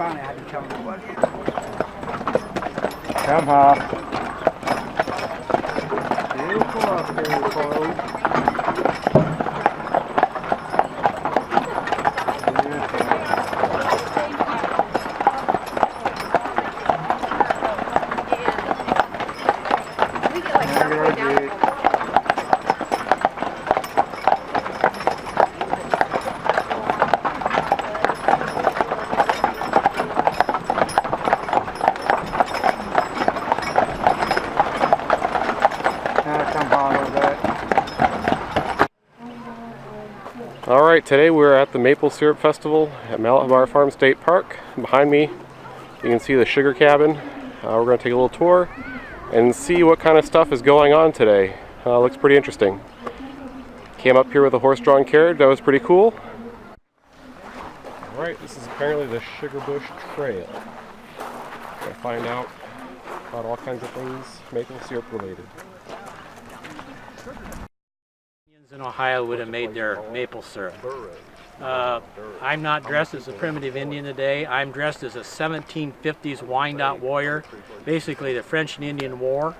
finally I had to tell him what. Come on. Still close, still close. All right, today we're at the Maple Syrup Festival at Malabar Farm State Park. Behind me, you can see the sugar cabin. We're going to take a little tour and see what kind of stuff is going on today. Looks pretty interesting. Came up here with a horse-drawn carriage. That was pretty cool. All right, this is apparently the Sugar Bush Trail. We're going to find out about all kinds of things maple syrup related. In Ohio would have made their maple syrup. I'm not dressed as a primitive Indian today. I'm dressed as a 1750s Wyandot warrior, basically the French and Indian War.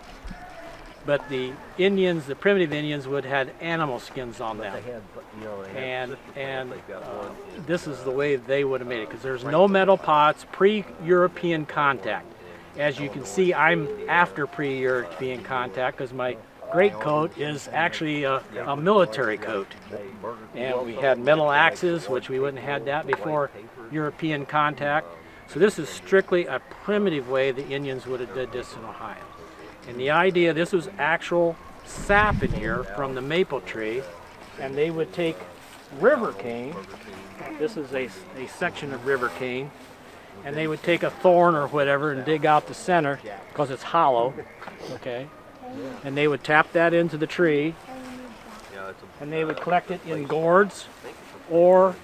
But the Indians, the primitive Indians, would have had animal skins on them. And this is the way they would have made it, because there's no metal pots, pre-European contact. As you can see, I'm after pre-European contact, because my great coat is actually a military coat. And we had metal axes, which we wouldn't have had that before European contact. So this is strictly a primitive way the Indians would have did this in Ohio. And the idea, this was actual sap in here from the maple tree, and they would take river cane. This is a section of river cane, and they would take a thorn or whatever and dig out the center because it's hollow, okay? And they would tap that into the tree, and they would collect it in gourds or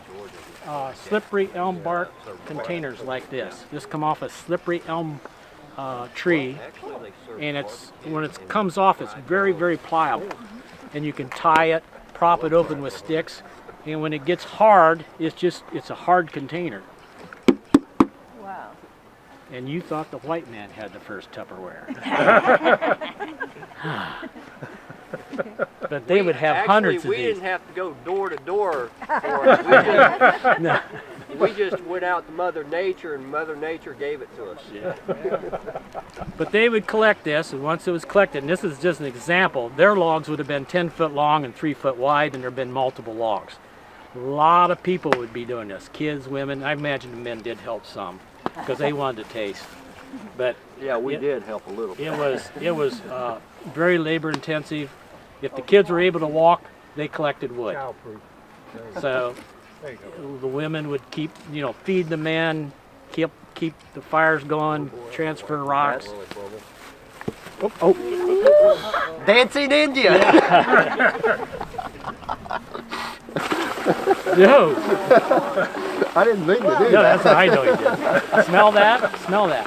slippery elm bark containers like this. This come off a slippery elm tree, and when it comes off, it's very, very pliable, and you can tie it, prop it open with sticks, and when it gets hard, it's a hard container. Wow. And you thought the white man had the first Tupperware. But they would have hundreds of these. We didn't have to go door to door for it. We just went out to Mother Nature, and Mother Nature gave it to us. Yeah. But they would collect this, and once it was collected, and this is just an example, their logs would have been 10 foot long and 3 foot wide, and there have been multiple logs. A lot of people would be doing this, kids, women. I imagine the men did help some, because they wanted to taste. But yeah, we did help a little bit. It was very labor intensive. If the kids were able to walk, they collected wood. So the women would feed the men, keep the fires going, transfer rocks. Oh. Dancing India! No! I didn't mean to do that. No, that's what I know you did. Smell that? Smell that.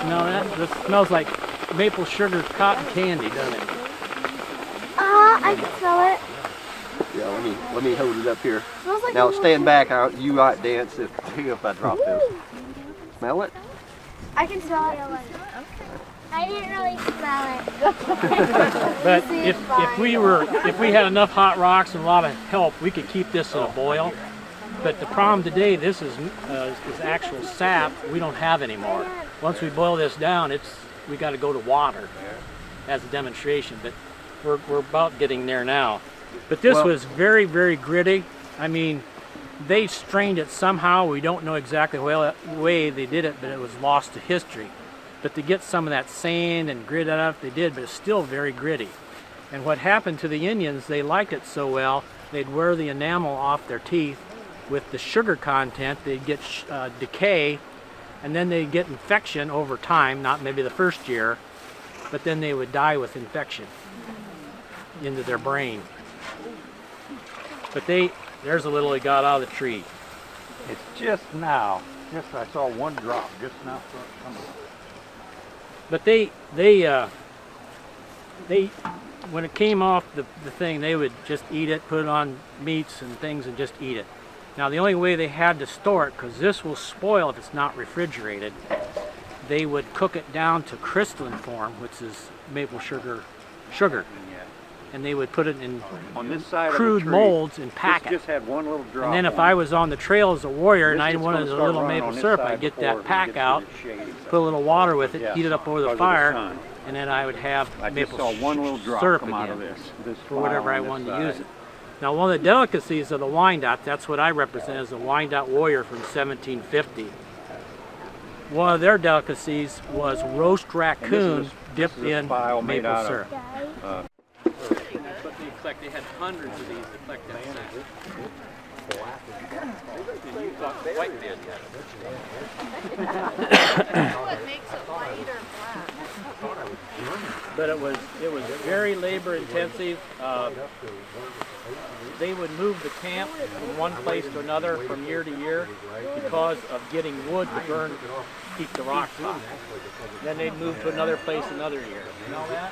Smell that? This smells like maple sugar cotton candy, doesn't it? I can smell it. Yeah, let me hold it up here. Smells like Now stand back. You might dance if I drop this. Smell it? I can smell it. I didn't really smell it. But if we had enough hot rocks and a lot of help, we could keep this in a boil. But the problem today, this is actual sap we don't have anymore. Once we boil this down, we got to go to water as a demonstration. But we're about getting there now. But this was very, very gritty. I mean, they strained it somehow. We don't know exactly the way they did it, but it was lost to history. But to get some of that sand and grit out, they did, but it's still very gritty. And what happened to the Indians, they liked it so well, they'd wear the enamel off their teeth. With the sugar content, they'd get decay, and then they'd get infection over time, not maybe the first year, but then they would die with infection into their brain. But there's a little they got out of the tree. It's just now. Just I saw one drop just now. But they when it came off the thing, they would just eat it, put it on meats and things, and just eat it. Now the only way they had to store it, because this will spoil if it's not refrigerated, they would cook it down to crystalline form, which is maple sugar, and they would put it in On this side crude of the tree, molds and pack this it. just had one little drop. And then if on I it. was on the trail as a warrior and This I just wanted gonna a start little running maple on this syrup, side I'd get before that it pack gets out, to the shade. put a little water with it, Yes, heat it up over the because of the fire, sun. and then I would have I just maple saw one little drop syrup come out of again this for whatever file I on this wanted to side. use it. Now one of the delicacies of the Wyandotte, that's what I represent as the Wyandotte warrior from 1750. One of their delicacies was roast raccoon dipped in file made maple out of, syrup. Guys. That's what they collect. They had hundreds of these to collect that sack. And you thought white man had it. What makes it white or black? But it was very labor intensive. They would move the camp from one place to another from year to year because of getting wood to burn, keep the rocks hot. Then they'd move to another place another year. You know that?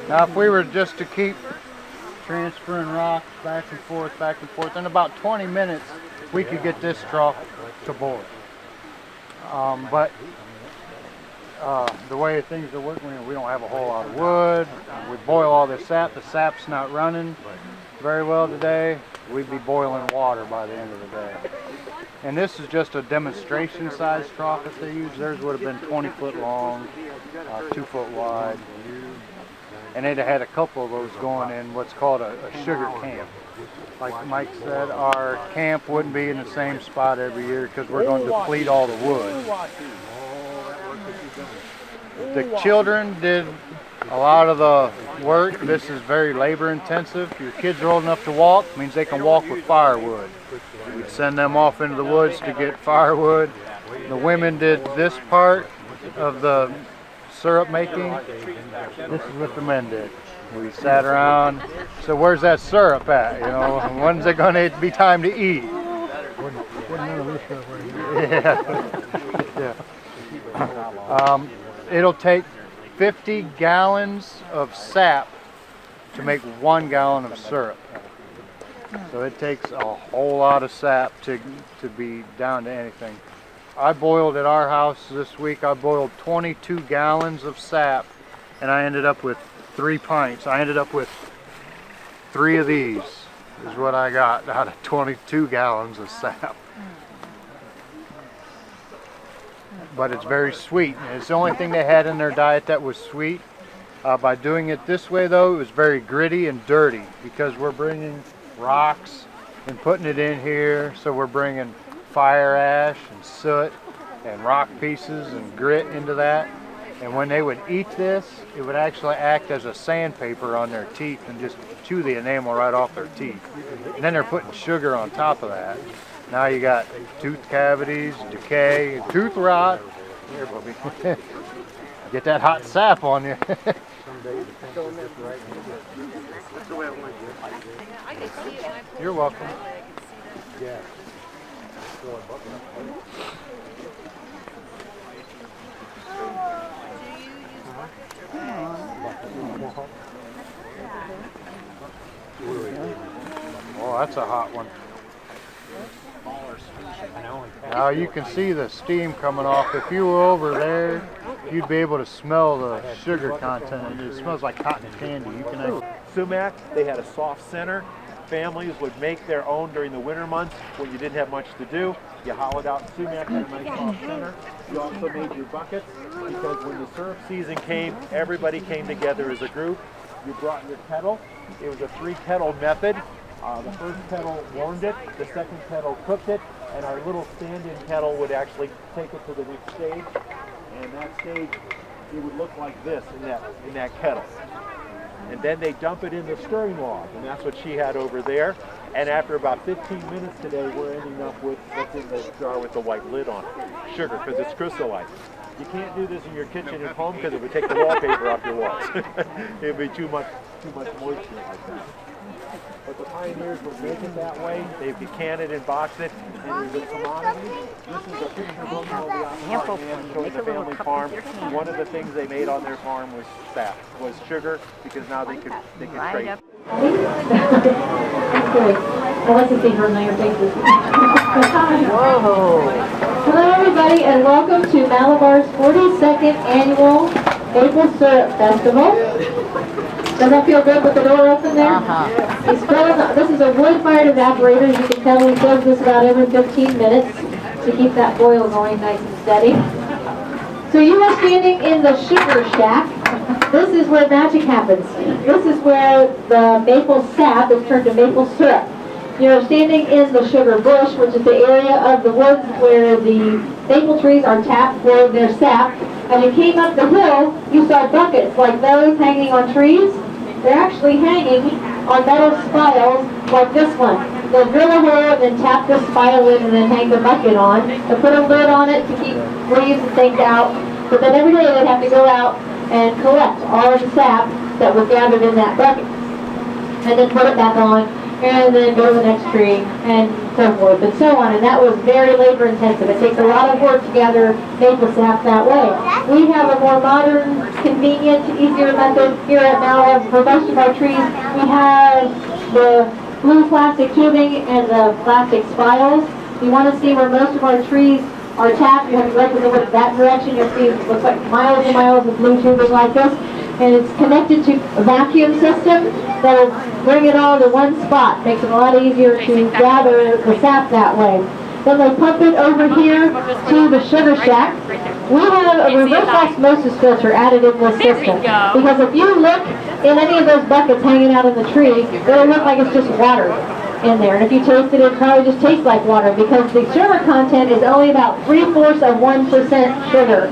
Now, if we were just to keep transferring rocks back and forth, in about 20 minutes, we could get this truck to boil. But the way things are working, we don't have a whole lot of wood. We boil all this sap. The sap's not running very well today. We'd be boiling water by the end of the day. And this is just a demonstration size trough that they use. Theirs would have been 20 foot long, 2 foot wide. And they'd have had a couple of those going in what's called a sugar camp. Like Mike said, our camp wouldn't be in the same spot every year because we're going to deplete all the wood. The children did a lot of the work. This is very labor intensive. If your kids are old enough to walk, it means they can walk with firewood. We'd send them off into the woods to get firewood. The women did this part of the syrup making. This is what the men did. We sat around. So where's that syrup at? You know, when's it going to be time to eat? Yeah. It'll take 50 gallons of sap to make 1 gallon of syrup. So it takes a whole lot of sap to be down to anything. I boiled at our house this week, I boiled 22 gallons of sap and I ended up with 3 pints. I ended up with 3 of these is what I got out of 22 gallons of sap. But it's very sweet. It's the only thing they had in their diet that was sweet. By doing it this way though, it was very gritty and dirty because we're bringing rocks and putting it in here. So we're bringing fire ash and soot and rock pieces and grit into that. And when they would eat this, it would actually act as a sandpaper on their teeth and just chew the enamel right off their teeth. And then they're putting sugar on top of that. Now you got tooth cavities, decay, tooth rot. Here, Bubby. Get that hot sap on you. You're welcome. Yeah. Oh, that's a hot one. Now you can see the steam coming off. If you were over there, you'd be able to smell the sugar content. It smells like cotton candy. You can sumac, they had a soft center. Families would make their own during the winter months when you didn't have much to do. You hollowed out sumac in a nice soft center. You also made your buckets because when the syrup season came, everybody came together as a group. You brought your kettle. It was a 3-kettle method. The first kettle warmed it, the second kettle cooked it, and our little stand-in kettle would actually take it to the next stage. And that stage, it would look like this in that kettle. And then they dump it in the stirring log, and that's what she had over there. And after about 15 minutes today, we're ending up with what's in the jar with the white lid on it, sugar, because it's crystallized. You can't do this in your kitchen at home because it would take the wallpaper off your walls. It would be too much moisture like that. But the pioneers would make it that way. They could can it and box it, and it was a commodity. This is a picture of the outside man showing the family farm. One of the things they made on their farm was sap, was sugar, because now they could trade. Good. I like to see familiar faces. Whoa! Hello everybody and welcome to Malabar's 42nd Annual Maple Syrup Festival. Does that feel good with the door open there? This is a wood-fired evaporator. As you can tell, we fills this about every 15 minutes to keep that boil going nice and steady. So you are standing in the sugar shack. This is where magic happens. This is where the maple sap is turned to maple syrup. You're standing in the sugar bush, which is the area of the woods where the maple trees are tapped for their sap. As you came up the hill, you saw buckets like those hanging on trees. They're actually hanging on metal spiles like this one. They'll drill a hole and then tap this spile in and then hang the bucket on. They'll put a lid on it to keep leaves and things out. But then every day they'd have to go out and collect all of the sap that was gathered in that bucket. And then put it back on, and then go to the next tree, and so forth, and so on. And that was very labor intensive. It takes a lot of work to gather maple sap that way. We have a more modern, convenient, easier method here at Malabar for most of our trees. We have the blue plastic tubing and the plastic spiles. You want to see where most of our trees are tapped. You have to directly look that direction. You'll see it looks like miles and miles of blue tubing like this. And it's connected to a vacuum system that'll bring it all to one spot. Makes it a lot easier to gather the sap that way. Then they pump it over here to the sugar shack. We have a reverse osmosis filter added in this system. Because if you look in any of those buckets hanging out in the tree, it'll look like it's just water in there. And if you taste it, it probably just tastes like water because the sugar content is only about 0.75% sugar.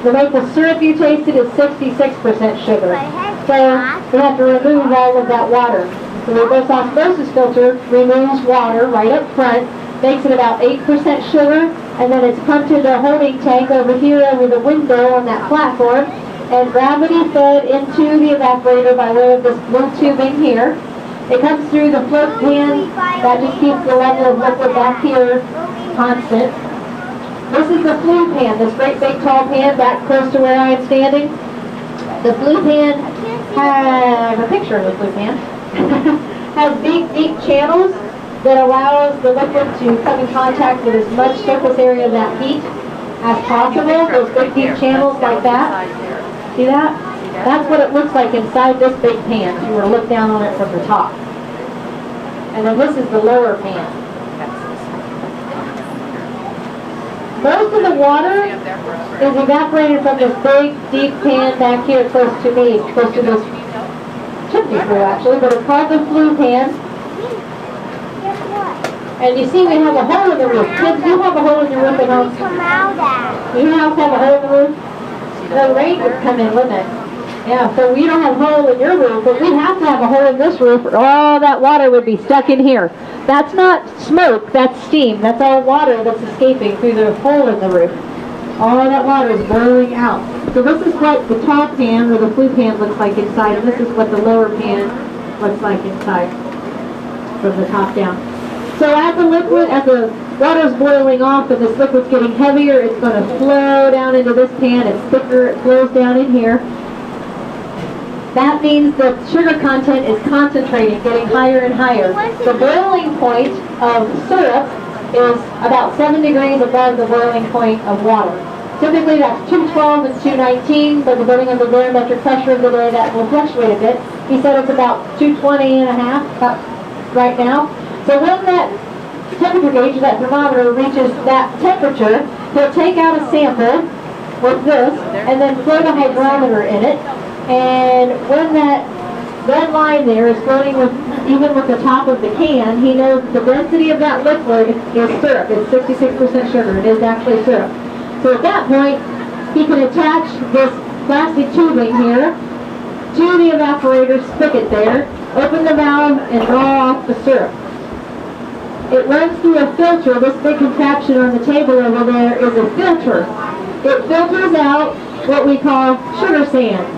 The maple syrup you tasted is 66% sugar. So we have to remove all of that water. The reverse osmosis filter removes water right up front, makes it about 8% sugar, and then it's pumped into a holding tank over here over the window on that platform, and gravity fed into the evaporator by way of this blue tubing here. It comes through the float pan that just keeps the level of liquid back here constant. This is the flue pan, this great big tall pan back close to where I am standing. The flue pan has a picture of the flue pan. Has big deep channels that allows the liquid to come in contact with as much surface area of that heat as possible. Those big deep channels like that. See that? That's what it looks like inside this big pan if you were to look down on it from the top. And then this is the lower pan. Most of the water is evaporated from this big, deep pan back here close to me, close to this chimney flue actually, but it's called the flue pan. And you see we have a hole in the roof. Kids, you have a hole in your roof at home? Do your house have a hole in the roof? The rain would come in, wouldn't it? Yeah, so you don't have a hole in your roof, but we'd have to have a hole in this roof or all that water would be stuck in here. That's not smoke, that's steam. That's all water that's escaping through the hole in the roof. All of that water is boiling out. So this is what the top pan or the flue pan looks like inside, and this is what the lower pan looks like inside from the top down. So as the water's boiling off and this liquid's getting heavier, it's going to flow down into this pan. It's thicker, it flows down in here. That means the sugar content is concentrating, getting higher and higher. The boiling point of syrup is about 7 degrees above the boiling point of water. Typically that's 212 and 219, but depending on the barometric pressure of the day, that will fluctuate a bit. He said it's about 220 and a half right now. So when that temperature gauge, that thermometer, reaches that temperature, he'll take out a sample with this and then float a hydrometer in it. And when that red line there is floating with, even with the top of the can, he knows that the density of that liquid is syrup. It's 66% sugar. It is actually syrup. So at that point, he can attach this plastic tubing here to the evaporator spigot there, open the valve, and draw off the syrup. It runs through a filter. This big contraption on the table over there is a filter. It filters out what we call sugar sand.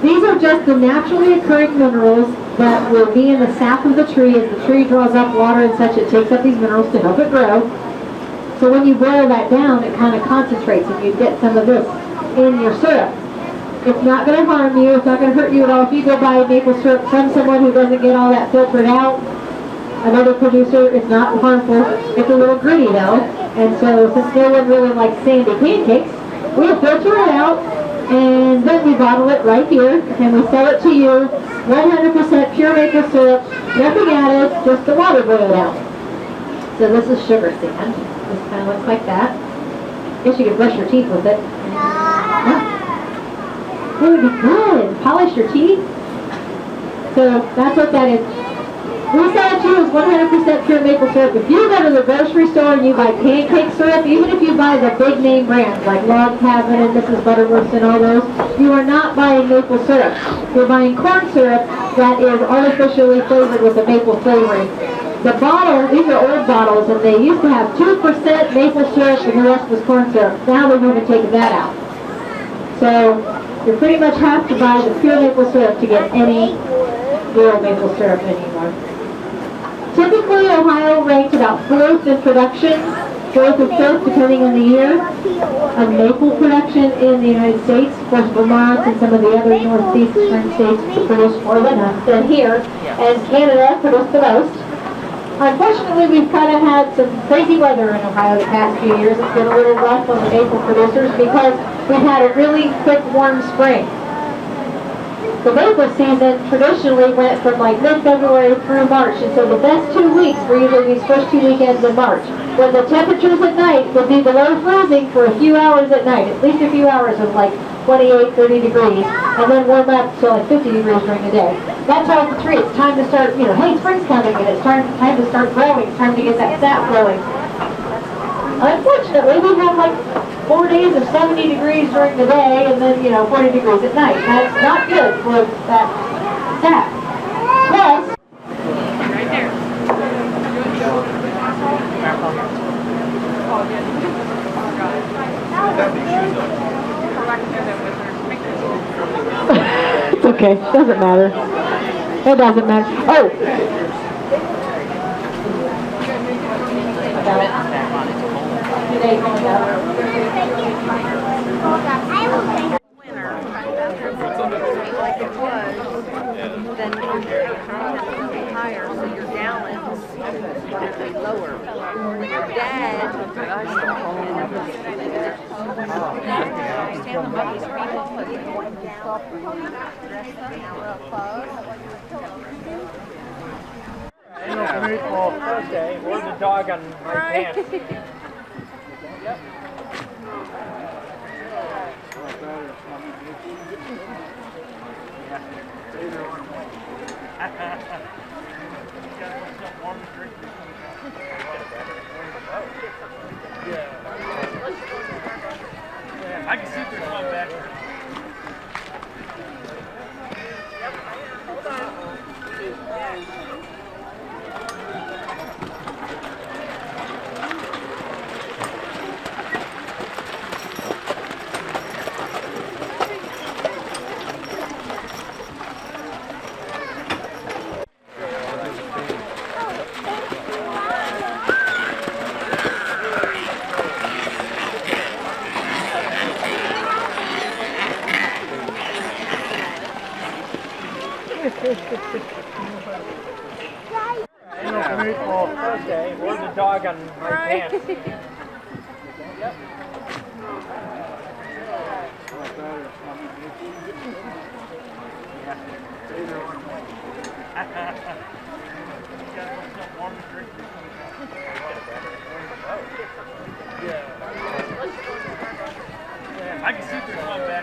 These are just the naturally occurring minerals that will be in the sap of the tree. As the tree draws up water and such, it takes up these minerals to help it grow. So when you boil that down, it kind of concentrates and you get some of this in your syrup. It's not going to harm you. It's not going to hurt you at all. If you go buy maple syrup from someone who doesn't get all that filtered out, another producer, it's not harmful. It's a little gritty though. And so since no one really likes sandy pancakes, we filter it out and then we bottle it right here and we sell it to you. 100% pure maple syrup, nothing added, just the water boiled out. So this is sugar sand. This kind of looks like that. Guess you could brush your teeth with it. It would be good. Polish your teeth. So that's what that is. We sell it to you as 100% pure maple syrup. If you go to the grocery store and you buy pancake syrup, even if you buy the big name brands like Log Cabin and Mrs. Butterworth's and all those, you are not buying maple syrup. You're buying corn syrup that is artificially flavored with a maple flavoring. The bottle, these are old bottles, and they used to have 2% maple syrup and the rest was corn syrup. Now they've even taken that out. So you pretty much have to buy the pure maple syrup to get any real maple syrup anymore. Typically, Ohio ranked about 4th in production, 4th or 5th, depending on the year, of maple production in the United States. Of course, Vermont and some of the other northeastern states produce more than here, and Canada produced the most. Unfortunately, we've kind of had some crazy weather in Ohio the past few years. It's been a little rough on the maple producers because we've had a really quick, warm spring. The maple season traditionally went from like mid-February through March, and so the best 2 weeks were usually these first 2 weekends in March, when the temperatures at night would be below freezing for a few hours at night, at least a few hours of like 28, 30 degrees, and then warm up to like 50 degrees during the day. That tells the tree it's time to start, hey, spring's coming, and it's time to start growing, it's time to get that sap growing. Unfortunately, we have like 4 days of 70 degrees during the day and then, 40 degrees at night. That's not good for that sap. Plus, right there. It's okay. Doesn't matter. It doesn't matter. Oh! Today going up. Like it was, then your content will be higher, so your gallons will be lower. Your dad, Okay, where's the dog on my pants? Yep. I can see if there's one back there. hold on. Okay, where's the dog on my pants? Yep. I can see if there's one back